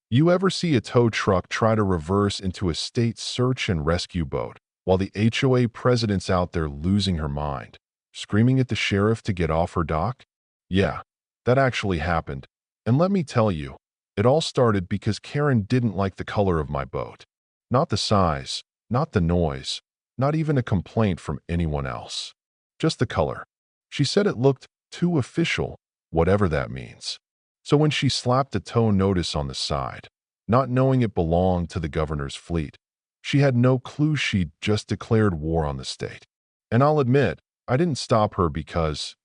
You ever see a tow truck try to reverse into a state search and rescue boat while the HOA president's out there losing her mind, screaming at the sheriff to get off her dock? Yeah, that actually happened. And let me tell you, it all started because Karen didn't like the color of my boat. Not the size, not the noise, not even a complaint from anyone else. Just the color. She said it looked too official, whatever that means. So when she slapped a tow notice on the side, not knowing it belonged to the governor's fleet, she had no clue she'd just declared war on the state. And I'll admit, I didn't stop her because,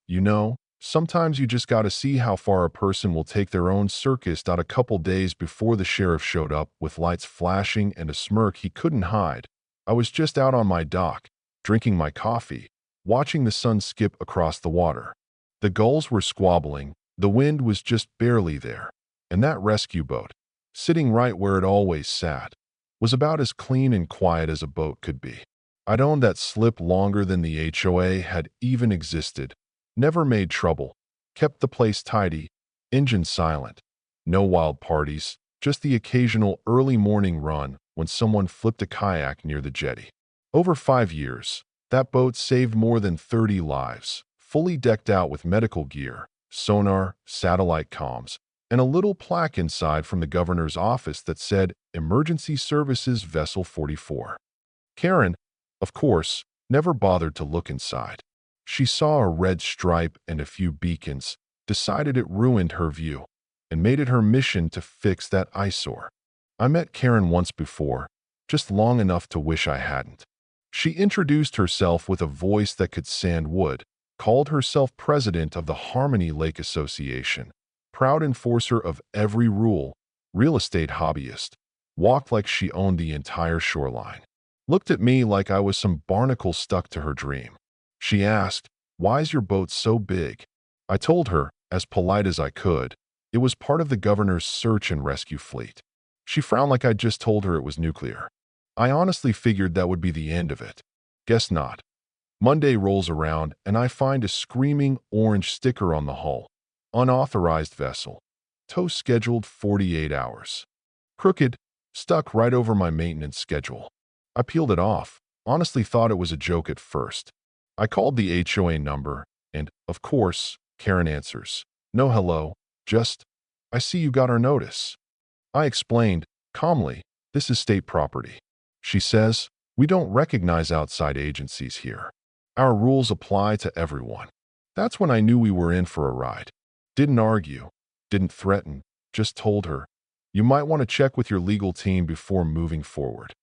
sometimes you just gotta see how far a person will take their own circus out a couple days before the sheriff showed up with lights flashing and a smirk he couldn't hide. I was just out on my dock, drinking my coffee, watching the sun skip across the water. The gulls were squabbling, the wind was just barely there, and that rescue boat, sitting right where it always sat, was about as clean and quiet as a boat could be. I'd owned that slip longer than the HOA had even existed, never made trouble, kept the place tidy, engine silent, no wild parties, just the occasional early morning run when someone flipped a kayak near the jetty. Over 5 years, that boat saved more than 30 lives, fully decked out with medical gear, sonar, satellite comms, and a little plaque inside from the governor's office that said Emergency Services Vessel 44. Karen, of course, never bothered to look inside. She saw a red stripe and a few beacons, decided it ruined her view, and made it her mission to fix that eyesore. I met Karen once before, just long enough to wish I hadn't. She introduced herself with a voice that could sand wood, called herself president of the Harmony Lake Association, proud enforcer of every rule, real estate hobbyist, walked like she owned the entire shoreline, looked at me like I was some barnacle stuck to her dream. She asked, "Why's your boat so big?" I told her, as polite as I could, it was part of the governor's search and rescue fleet. She frowned like I'd just told her it was nuclear. I honestly figured that would be the end of it. Guess not. Monday rolls around and I find a screaming orange sticker on the hull. Unauthorized vessel. Tow scheduled 48 hours. Crooked, stuck right over my maintenance schedule. I peeled it off, honestly thought it was a joke at first. I called the HOA number and, of course, Karen answers. No hello, just, I see you got our notice. I explained, calmly, this is state property. She says, we don't recognize outside agencies here. Our rules apply to everyone. That's when I knew we were in for a ride. Didn't argue, didn't threaten, just told her, you might want to check with your legal team before moving forward.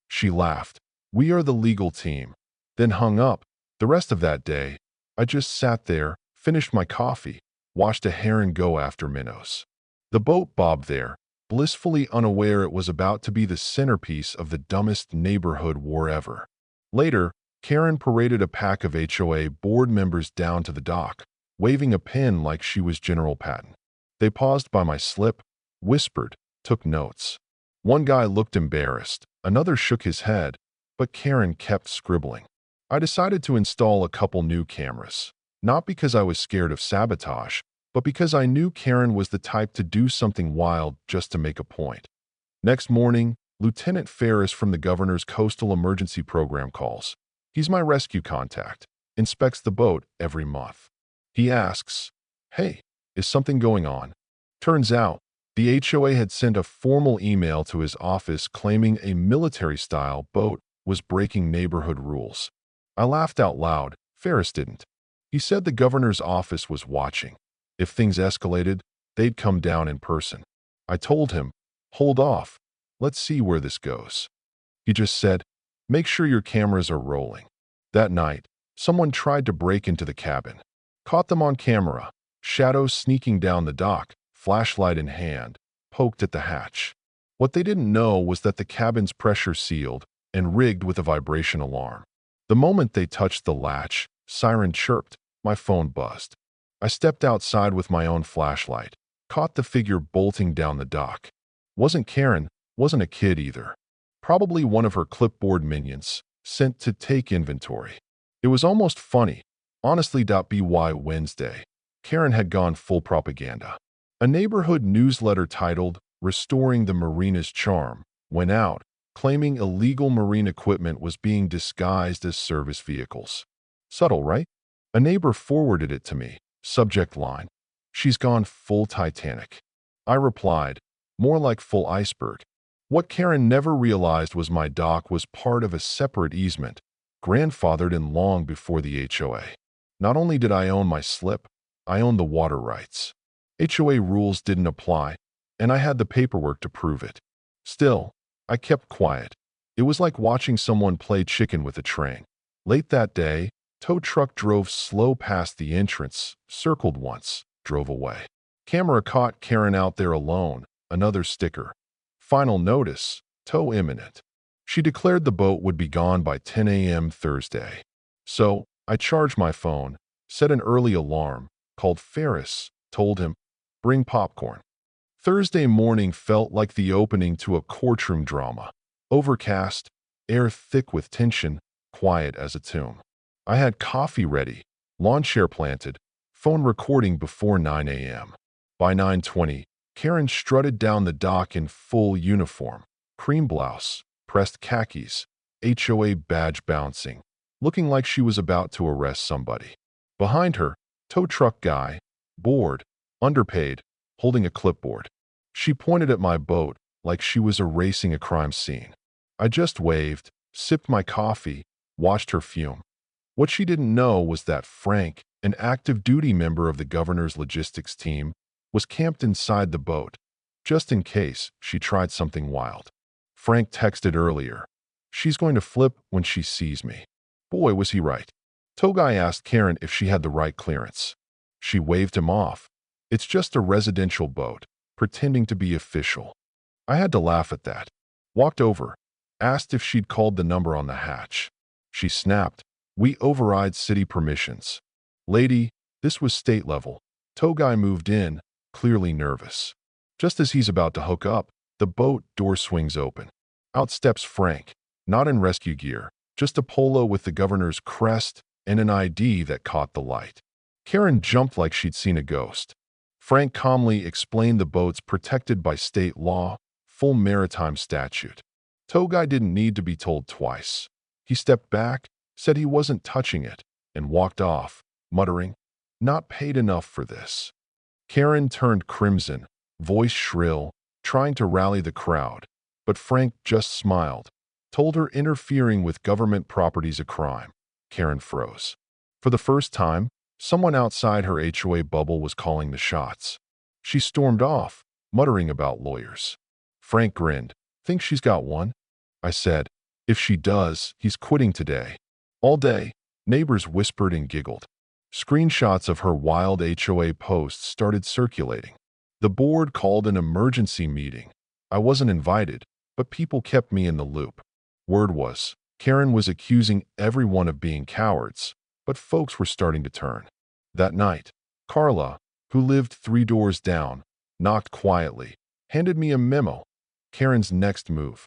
She laughed. We are the legal team. Then hung up. The rest of that day, I just sat there, finished my coffee, watched a heron go after minnows. The boat bobbed there, blissfully unaware it was about to be the centerpiece of the dumbest neighborhood war ever. Later, Karen paraded a pack of HOA board members down to the dock, waving a pen like she was General Patton. They paused by my slip, whispered, took notes. One guy looked embarrassed, another shook his head, but Karen kept scribbling. I decided to install a couple new cameras, not because I was scared of sabotage, but because I knew Karen was the type to do something wild just to make a point. Next morning, Lieutenant Ferris from the governor's Coastal Emergency Program calls. He's my rescue contact, inspects the boat every month. He asks, hey, is something going on? Turns out, the HOA had sent a formal email to his office claiming a military-style boat was breaking neighborhood rules. I laughed out loud. Ferris didn't. He said the governor's office was watching. If things escalated, they'd come down in person. I told him, hold off. Let's see where this goes. He just said, make sure your cameras are rolling. That night, someone tried to break into the cabin. Caught them on camera, shadows sneaking down the dock, flashlight in hand, poked at the hatch. What they didn't know was that the cabin's pressure sealed and rigged with a vibration alarm. The moment they touched the latch, siren chirped, my phone buzzed. I stepped outside with my own flashlight, caught the figure bolting down the dock. Wasn't Karen, wasn't a kid either. Probably one of her clipboard minions, sent to take inventory. It was almost funny. Honestly, by Wednesday, Karen had gone full propaganda. A neighborhood newsletter titled, restoring the marina's charm, went out, claiming illegal marine equipment was being disguised as service vehicles. Subtle, right? A neighbor forwarded it to me. Subject line: "She's gone full Titanic." I replied, "More like full iceberg." What Karen never realized was my dock was part of a separate easement, grandfathered in long before the HOA. Not only did I own my slip, I owned the water rights. HOA rules didn't apply, and I had the paperwork to prove it. Still, I kept quiet. It was like watching someone play chicken with a train. Late that day, tow truck drove slow past the entrance, circled once, drove away. Camera caught Karen out there alone, another sticker. Final notice: tow imminent. She declared the boat would be gone by 10 a.m. Thursday. So, I charged my phone, set an early alarm, called Ferris, told him, "Bring popcorn." Thursday morning felt like the opening to a courtroom drama. Overcast, air thick with tension, quiet as a tomb. I had coffee ready, lawn chair planted, phone recording before 9 a.m. By 9:20, Karen strutted down the dock in full uniform, cream blouse, pressed khakis, HOA badge bouncing, looking like she was about to arrest somebody. Behind her, tow truck guy, bored, underpaid, holding a clipboard. She pointed at my boat like she was erasing a crime scene. I just waved, sipped my coffee, watched her fume. What she didn't know was that Frank, an active duty member of the governor's logistics team, was camped inside the boat, just in case she tried something wild. Frank texted earlier, "She's going to flip when she sees me." Boy, was he right. Tow guy asked Karen if she had the right clearance. She waved him off. "It's just a residential boat," pretending to be official. I had to laugh at that. Walked over, asked if she'd called the number on the hatch. She snapped, "We override city permissions." "Lady, this was state level." Tow guy moved in, clearly nervous. Just as he's about to hook up, the boat door swings open. Out steps Frank, not in rescue gear, just a polo with the governor's crest and an ID that caught the light. Karen jumped like she'd seen a ghost. Frank calmly explained the boat's protected by state law, full maritime statute. Tow guy didn't need to be told twice. He stepped back, said he wasn't touching it, and walked off, muttering, "Not paid enough for this." Karen turned crimson, voice shrill, trying to rally the crowd, but Frank just smiled, told her interfering with government property's a crime. Karen froze. For the first time, someone outside her HOA bubble was calling the shots. She stormed off, muttering about lawyers. Frank grinned. "Think she's got one?" I said, "If she does, he's quitting today." All day, neighbors whispered and giggled. Screenshots of her wild HOA posts started circulating. The board called an emergency meeting. I wasn't invited, but people kept me in the loop. Word was, Karen was accusing everyone of being cowards, but folks were starting to turn. That night, Carla, who lived 3 doors down, knocked quietly, handed me a memo. Karen's next move: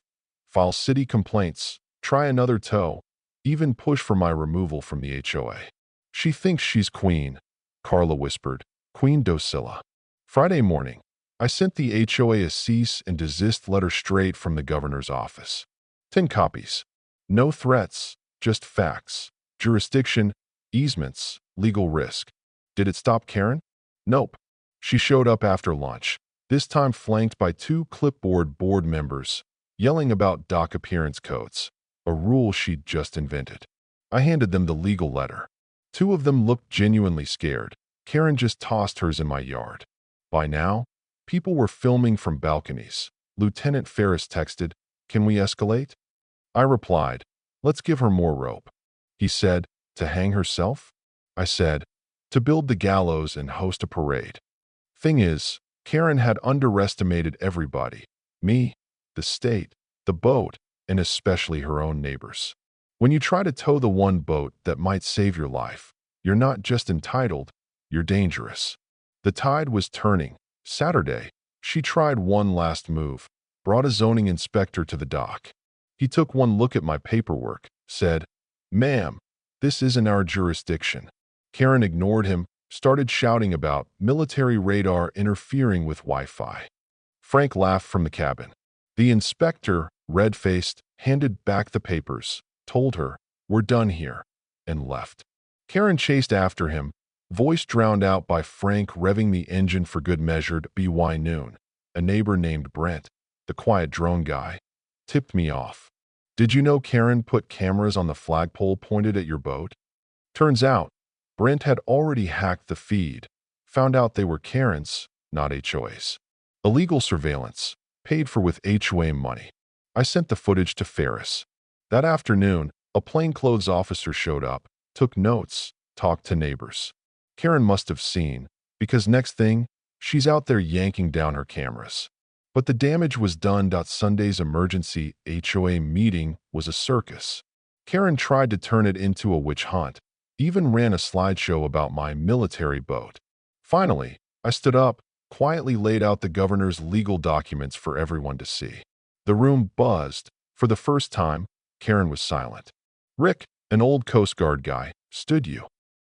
file city complaints, try another tow, even push for my removal from the HOA. "She thinks she's queen," Carla whispered. "Queen Docilla." Friday morning, I sent the HOA a cease and desist letter straight from the governor's office. 10 copies. No threats, just facts. Jurisdiction, easements, legal risk. Did it stop Karen? Nope. She showed up after lunch, this time flanked by 2 clipboard board members, yelling about dock appearance codes, a rule she'd just invented. I handed them the legal letter. 2 of them looked genuinely scared. Karen just tossed hers in my yard. By now, people were filming from balconies. Lieutenant Ferris texted, "Can we escalate?" I replied, "Let's give her more rope." He said, "To hang herself?" I said, "To build the gallows and host a parade." Thing is, Karen had underestimated everybody. Me, the state, the boat, and especially her own neighbors. When you try to tow the one boat that might save your life, you're not just entitled, you're dangerous. The tide was turning. Saturday, she tried one last move, brought a zoning inspector to the dock. He took one look at my paperwork, said, "Ma'am, this isn't our jurisdiction." Karen ignored him, started shouting about military radar interfering with Wi-Fi. Frank laughed from the cabin. The inspector, red-faced, handed back the papers, told her, "We're done here," and left. Karen chased after him, voice drowned out by Frank revving the engine for good measure. By noon, a neighbor named Brent, the quiet drone guy, tipped me off. "Did you know Karen put cameras on the flagpole pointed at your boat?" Turns out, Brent had already hacked the feed, found out they were Karen's, not HOA's. Illegal surveillance, paid for with HOA money. I sent the footage to Ferris. That afternoon, a plainclothes officer showed up, took notes, talked to neighbors. Karen must have seen, because next thing, she's out there yanking down her cameras. But the damage was done. Sunday's emergency HOA meeting was a circus. Karen tried to turn it into a witch hunt, even ran a slideshow about my military boat. Finally, I stood up, quietly laid out the governor's legal documents for everyone to see. The room buzzed. For the first time, Karen was silent. Rick, an old Coast Guard guy, stood you.